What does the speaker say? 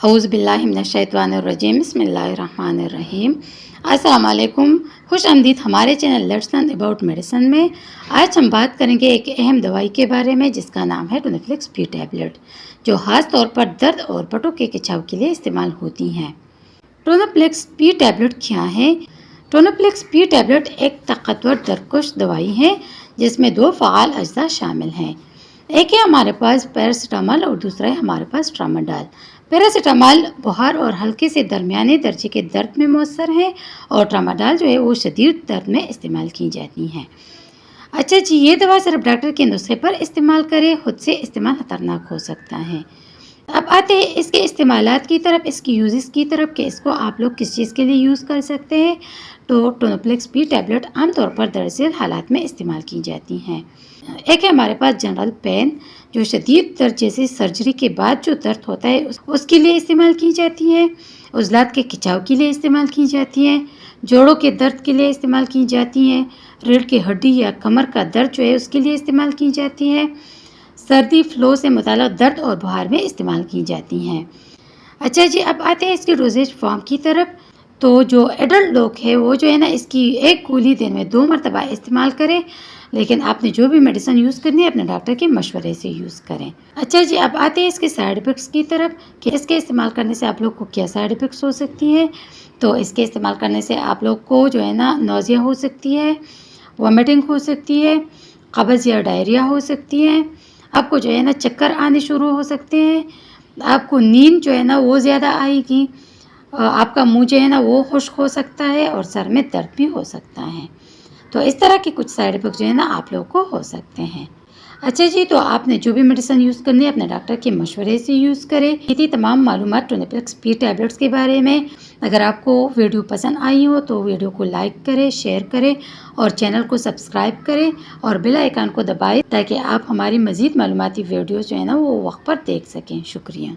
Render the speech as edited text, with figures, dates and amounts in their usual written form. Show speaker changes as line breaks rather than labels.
اعوذ باللہ من الشیطان الرجیم، بسم اللہ الرحمن الرحیم۔ السلام علیکم، خوش آمدید ہمارے channel let's learn about medicine میں۔ آج ہم بات کریں گے ایک اہم دوائی کے بارے میں جس کا نام ہے ٹونافلیکس پی ٹیبلٹ، جو خاص طور پر درد اور پٹوں کے کچھاؤ کے لیے استعمال ہوتی ہیں۔ ٹونافلیکس پی ٹیبلٹ کیا ہے؟ ٹونافلیکس پی ٹیبلٹ ایک طاقتور درکش دوائی ہے جس میں دو فعال اجزاء شامل ہیں۔ ایک ہے ہمارے پاس پیراسیٹامول اور دوسرا ہے ہمارے پاس ٹرامیڈول۔ پیراسیٹامول بخار اور ہلکے سے درمیانے درجے کے درد میں مؤثر ہے اور ٹرامیڈول جو ہے وہ شدید درد میں استعمال کی جاتی ہیں۔ اچھا جی، یہ دوا صرف ڈاکٹر کے نسخے پر استعمال کرے، خود سے استعمال خطرناک ہو سکتا ہے۔ اب آتے ہیں اس کے استعمالات کی طرف، اس کی یوزز کی طرف کہ اس کو آپ لوگ کس چیز کے لیے یوز کر سکتے ہیں۔ تو ٹونافلیکس پی ٹیبلٹ عام طور پر درد حالات میں استعمال کی جاتی ہیں۔ ایک ہے ہمارے پاس جنرل پین، جو شدید درد جیسے سرجری کے بعد جو درد ہوتا ہے اس کے لیے استعمال کی جاتی ہے۔ عضلات کے کھچاؤ کے لیے استعمال کی جاتی ہیں، جوڑوں کے درد کے لیے استعمال کی جاتی ہیں، ریڑھ کی ہڈی یا کمر کا درد جو ہے اس کے لیے استعمال کی جاتی ہے، سردی فلو سے متعلق درد اور بخار میں استعمال کی جاتی ہیں۔ اچھا جی، اب آتے ہیں اس کی ڈوزیج فارم کی طرف۔ تو جو ایڈلٹ لوگ ہے وہ جو ہے نا اس کی ایک گولی دن میں 2 مرتبہ استعمال کریں، لیکن آپ نے جو بھی میڈیسن یوز کرنی ہے اپنے ڈاکٹر کے مشورے سے یوز کریں۔ اچھا جی، اب آتے ہیں اس کے سائیڈ ایفیکٹس کی طرف کہ اس کے استعمال کرنے سے آپ لوگ کو کیا سائیڈ ایفیکٹس ہو سکتی ہیں۔ تو اس کے استعمال کرنے سے آپ لوگ کو جو ہے نا نوزیا ہو سکتی ہے، وومیٹنگ ہو سکتی ہے، قبض یا ڈائریا ہو سکتی ہے، آپ کو جو ہے نا چکر آنے شروع ہو سکتے ہیں، آپ کو نیند جو ہے نا وہ زیادہ آئے گی، آپ کا منہ جو ہے نا وہ خشک ہو سکتا ہے اور سر میں درد بھی ہو سکتا ہے۔ تو اس طرح کے کچھ سائیڈ ایفیکٹ جو ہے نا آپ لوگ کو ہو سکتے ہیں۔ اچھا جی، تو آپ نے جو بھی میڈیسن یوز کرنی ہے اپنے ڈاکٹر کے مشورے سے یوز کریں۔ یہ تھی تمام معلومات ٹونافلیکس پی ٹیبلٹس کے بارے میں۔ اگر آپ کو ویڈیو پسند آئی ہو تو ویڈیو کو لائک کریں، شیئر کریں اور چینل کو سبسکرائب کریں اور بیل آئیکن کو دبائیں تاکہ آپ ہماری مزید معلوماتی ویڈیوز جو ہے نا وہ وقت پر دیکھ سکیں۔ شکریہ۔